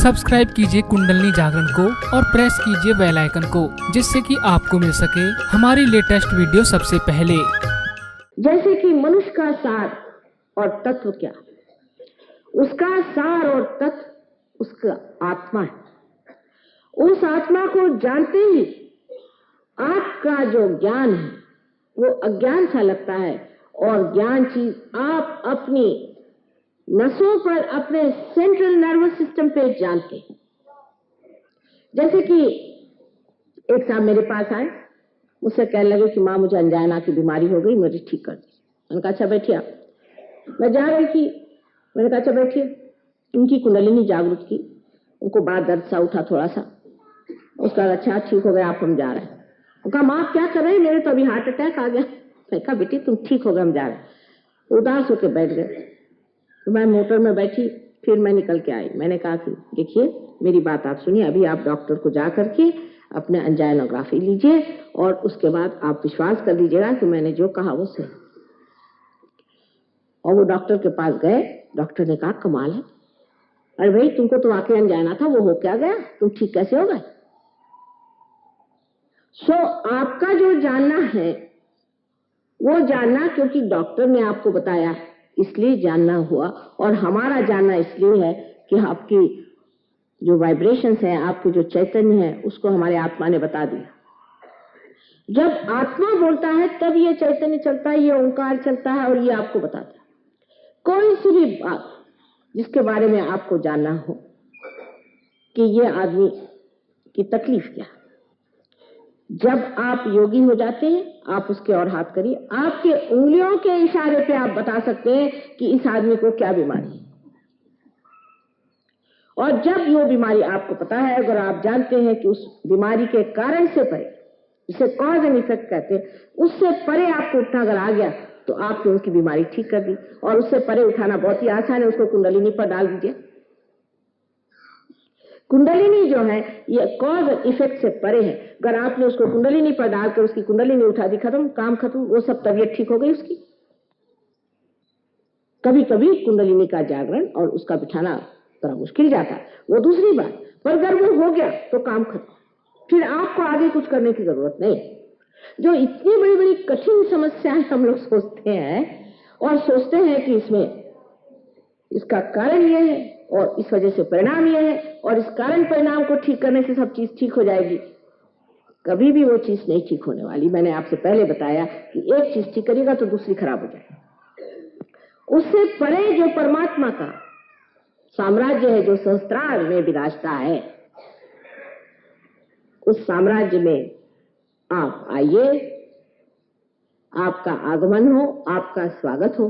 Subscribe कीजिए कुंडलिनी जागरण को और प्रेस कीजिए बेल आइकन को, जिससे कि आपको मिल सके हमारी लेटेस्ट वीडियो सबसे पहले। जैसे कि मनुष्य का सार और तत्व क्या, उसका सार और तत्व उसका आत्मा है। उस आत्मा को जानते ही आपका जो ज्ञान है वो अज्ञान सा लगता है, और ज्ञान चीज आप अपनी नसों पर, अपने सेंट्रल नर्वस सिस्टम पे जानते हैं। जैसे कि एक साहब मेरे पास आए, मुझसे कहने लगे कि माँ मुझे अंजाना की बीमारी हो गई, मुझे ठीक कर दी। मैंने कहा अच्छा बैठिए आप। मैं जा रही थी, मैंने कहा अच्छा बैठिए। उनकी कुंडलिनी जागृत की, उनको बाद दर्द सा उठा थोड़ा सा, उसका अच्छा ठीक हो गया, आप हम जा रहे हैं। कहा माँ क्या कर रहे हैं, मेरे तो अभी हार्ट अटैक आ गया। मैं कहा बेटी तुम ठीक हो गए, हम जा रहे हैं। उदास होकर बैठ गए। तो मैं मोटर में बैठी, फिर मैं निकल के आई। मैंने कहा कि देखिए मेरी बात आप सुनिए, अभी आप डॉक्टर को जा करके अपने एंजाइनोग्राफी लीजिए और उसके बाद आप विश्वास कर लीजिएगा कि मैंने जो कहा वो सही। और वो डॉक्टर के पास गए। डॉक्टर ने कहा कमाल है, अरे भाई तुमको तो वाकई अंजाना था, वो हो क्या गया, तुम ठीक कैसे हो गए। सो आपका जो जानना है वो जानना क्योंकि डॉक्टर ने आपको बताया इसलिए जानना हुआ, और हमारा जानना इसलिए है कि आपकी जो वाइब्रेशंस हैं, आपके जो चैतन्य है, उसको हमारे आत्मा ने बता दिया। जब आत्मा बोलता है तब ये चैतन्य चलता है, ये ओंकार चलता है और ये आपको बताता है। कोई सी भी बात जिसके बारे में आपको जानना हो कि ये आदमी की तकलीफ क्या, जब आप योगी हो जाते हैं आप उसके और हाथ करिए, आपके उंगलियों के इशारे पे आप बता सकते हैं कि इस आदमी को क्या बीमारी है। और जब वो बीमारी आपको पता है, अगर आप जानते हैं कि उस बीमारी के कारण से परे, जिसे कॉज एंड इफेक्ट कहते हैं, उससे परे आपको उठना अगर आ गया तो आपने उसकी बीमारी ठीक कर दी। और उससे परे उठाना बहुत ही आसान है, उसको कुंडलिनी पर डाल दीजिए। कुंडलिनी जो है ये कॉज और इफेक्ट से परे है। अगर आपने उसको कुंडलिनी पर डालकर उसकी कुंडलिनी उठा दी, खत्म, काम खत्म, वो सब तबीयत ठीक हो गई उसकी। कभी कभी कुंडलिनी का जागरण और उसका बिठाना थोड़ा मुश्किल जाता है, वो दूसरी बात, पर अगर वो हो गया तो काम खत्म, फिर आपको आगे कुछ करने की जरूरत नहीं। जो इतनी बड़ी बड़ी कठिन समस्याएं हम लोग सोचते हैं और सोचते हैं कि इसमें इसका कारण यह है और इस वजह से परिणाम यह है और इस कारण परिणाम को ठीक करने से सब चीज ठीक हो जाएगी, कभी भी वो चीज नहीं ठीक होने वाली। मैंने आपसे पहले बताया कि एक चीज ठीक करिएगा तो दूसरी खराब हो जाएगी। उससे परे जो परमात्मा का साम्राज्य है, जो सहस्त्रार में विराजता है, उस साम्राज्य में आप आइए, आपका आगमन हो, आपका स्वागत हो,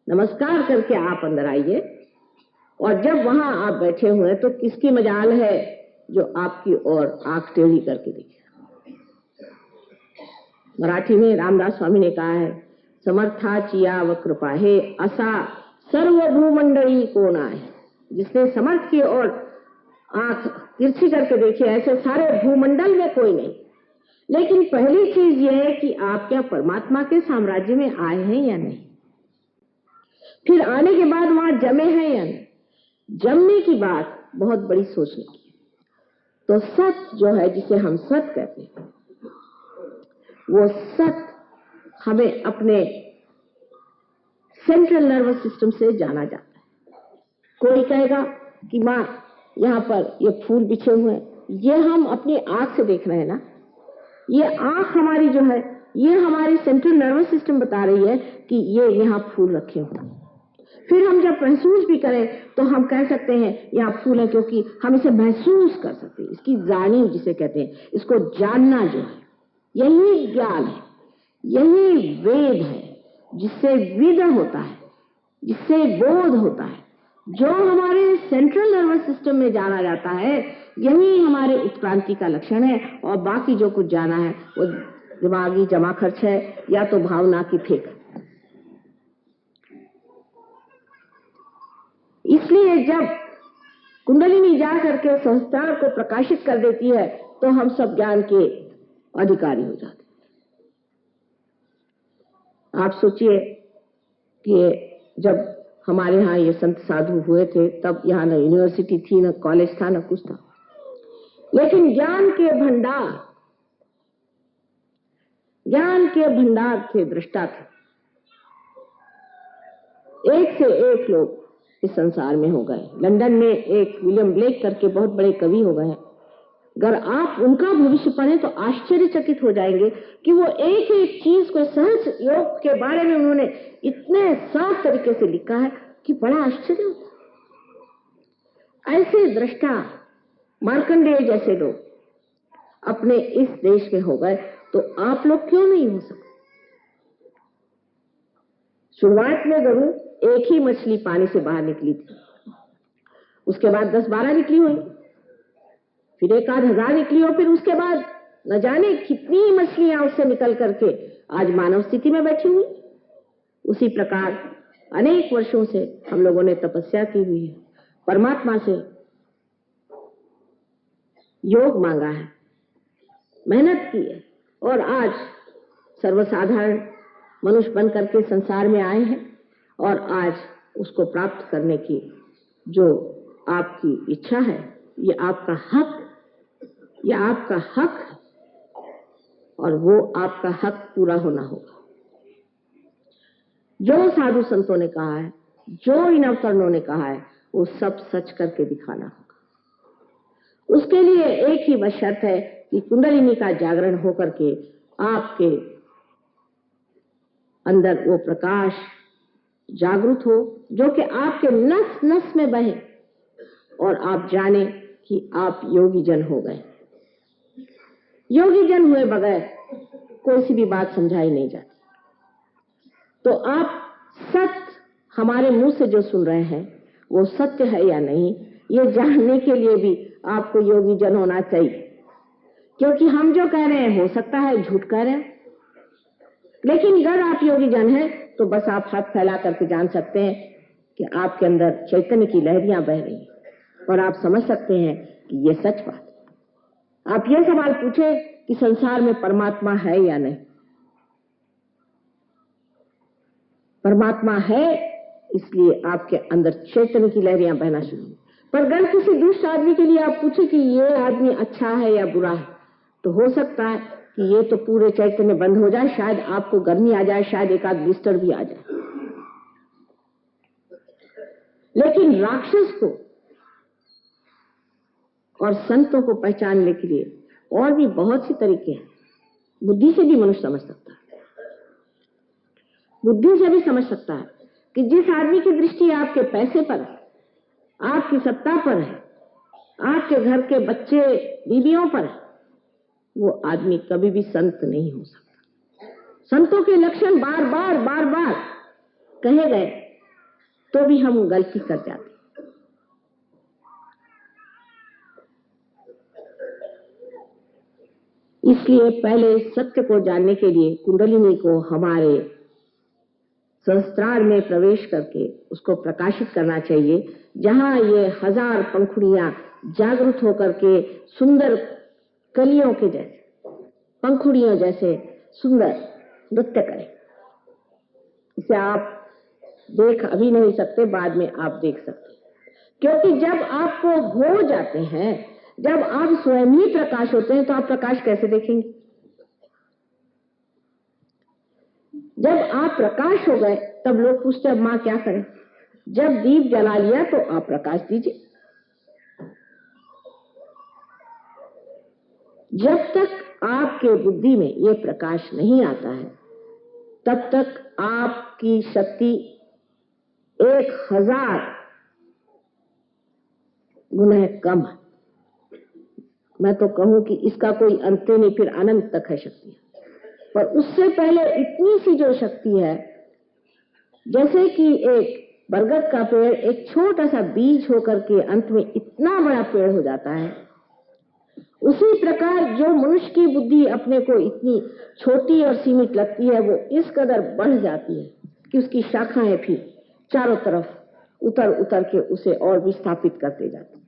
नमस्कार करके आप अंदर आइए। और जब वहां आप बैठे हुए तो किसकी मजाल है जो आपकी ओर आंख टेढ़ी करके देखे। मराठी में रामदास स्वामी ने कहा है, समर्थाची याव कृपा हे असा सर्व भूमंडली कोण आहे। जिसने समर्थ की ओर आंख तिरछी करके देखी, ऐसे सारे भूमंडल में कोई नहीं। लेकिन पहली चीज यह है कि आप क्या परमात्मा के साम्राज्य में आए हैं या नहीं, फिर आने के बाद वहां जमे हैं या नहीं। जमने की बात बहुत बड़ी सोचने की है। तो सत जो है, जिसे हम सत कहते हैं, वो सत हमें अपने सेंट्रल नर्वस सिस्टम से जाना जाता है। कोई कहेगा कि माँ यहाँ पर ये फूल बिछे हुए हैं, ये हम अपनी आंख से देख रहे हैं ना, ये आंख हमारी जो है, ये हमारी सेंट्रल नर्वस सिस्टम बता रही है कि ये यहाँ फूल रखे हुए। फिर हम जब महसूस भी करें तो हम कह सकते हैं यहाँ फूल है, क्योंकि हम इसे महसूस कर सकते हैं। इसकी जानी जिसे कहते हैं, इसको जानना जो है, यही ज्ञान है, यही वेद है, जिससे विद होता है, जिससे बोध होता है। जो हमारे सेंट्रल नर्वस सिस्टम में जाना जाता है, यही हमारे उत्क्रांति का लक्षण है। और बाकी जो कुछ जाना है वो दिमागी जमा खर्च है या तो भावना की फेंक। इसलिए जब कुंडलिनी जा करके संस्कार को प्रकाशित कर देती है तो हम सब ज्ञान के अधिकारी हो जाते हैं। आप सोचिए कि जब हमारे यहाँ ये संत साधु हुए थे, तब यहाँ न यूनिवर्सिटी थी, न कॉलेज था, न कुछ था, लेकिन ज्ञान के भंडार थे, दृष्टा थे। एक से एक लोग इस संसार में हो गए। लंदन में एक विलियम ब्लेक करके बहुत बड़े कवि हो गए हैं। अगर आप उनका भविष्य पढ़ें तो आश्चर्यचकित हो जाएंगे कि वो एक एक चीज को, सहज योग के बारे में उन्होंने इतने साफ तरीके से लिखा है कि बड़ा आश्चर्य होता है। ऐसे दृष्टा मार्कंडेय जैसे लोग अपने इस देश में हो गए, तो आप लोग क्यों नहीं हो सकते? शुरुआत में जरूर एक ही मछली पानी से बाहर निकली थी, उसके बाद 10-12 निकली हुई, फिर 1,000 निकली हो, फिर उसके बाद न जाने कितनी मछलियां उससे निकल करके आज मानव स्थिति में बैठी हुई। उसी प्रकार अनेक वर्षों से हम लोगों ने तपस्या की हुई है, परमात्मा से योग मांगा है, मेहनत की है, और आज सर्वसाधारण मनुष्य बन करके संसार में आए हैं, और आज उसको प्राप्त करने की जो आपकी इच्छा है, ये आपका हक है, और वो आपका हक पूरा होना होगा। जो साधु संतों ने कहा है, जो इन अवतरणों ने कहा है, वो सब सच करके दिखाना होगा। उसके लिए एक ही बस शर्त है कि कुंडलिनी का जागरण होकर के आपके अंदर वो प्रकाश जागृत हो, जो कि आपके नस नस में बहे, और आप जाने कि आप योगी जन हो गए। योगी जन हुए बगैर कोई सी भी बात समझाई नहीं जाती। तो आप सत्य हमारे मुंह से जो सुन रहे हैं वो सत्य है या नहीं, ये जानने के लिए भी आपको योगी जन होना चाहिए। क्योंकि हम जो कह रहे हैं हो सकता है झूठ कह रहे हैं, लेकिन अगर आप योगी जन हैं तो बस आप हाथ फैला करके जान सकते हैं कि आपके अंदर चैतन्य की लहरियां बह रही हैं, और आप समझ सकते हैं कि ये सच बात है। आप ये सवाल पूछे कि संसार में परमात्मा है या नहीं। परमात्मा है, इसलिए आपके अंदर चैतन्य की लहरियां बहना शुरू हुई। पर अगर किसी दुष्ट आदमी के लिए आप पूछे कि ये आदमी अच्छा है या बुरा है, तो हो सकता है कि ये तो पूरे चैतन्य बंद हो जाए, शायद आपको गर्मी आ जाए, शायद एक आध ब्लिस्टर भी आ जाए। लेकिन राक्षस को और संतों को पहचानने के लिए और भी बहुत सी तरीके हैं। बुद्धि से भी मनुष्य समझ सकता है, बुद्धि से भी समझ सकता है कि जिस आदमी की दृष्टि आपके पैसे पर है, आपकी सत्ता पर है, आपके घर के बच्चे बीवियों पर है, वो आदमी कभी भी संत नहीं हो सकता। संतों के लक्षण बार बार कहे गए तो भी हम गलती कर जाते। इसलिए पहले सत्य को जानने के लिए कुंडलिनी को हमारे संस्कार में प्रवेश करके उसको प्रकाशित करना चाहिए, जहां ये 1000 पंखुड़ियां जागृत होकर के सुंदर कलियों के जैसे, पंखुड़ियों जैसे सुंदर नृत्य करें। इसे आप देख अभी नहीं सकते, बाद में आप देख सकते हैं। क्योंकि जब आपको हो जाते हैं, जब आप स्वयं ही प्रकाश होते हैं, तो आप प्रकाश कैसे देखेंगे? जब आप प्रकाश हो गए तब लोग पूछते अब मां क्या करें? जब दीप जला लिया तो आप प्रकाश दीजिए। जब तक आपके बुद्धि में ये प्रकाश नहीं आता है, तब तक आपकी शक्ति 1000 गुना कम है। मैं तो कहूं कि इसका कोई अंत नहीं, फिर अनंत तक है शक्ति। पर उससे पहले इतनी सी जो शक्ति है, जैसे कि एक बरगद का पेड़ एक छोटा सा बीज होकर के अंत में इतना बड़ा पेड़ हो जाता है, उसी प्रकार जो मनुष्य की बुद्धि अपने को इतनी छोटी और सीमित लगती है, वो इस कदर बढ़ जाती है कि उसकी शाखाएं फिर चारों तरफ उतर उतर के उसे और विस्थापित करते जाती है।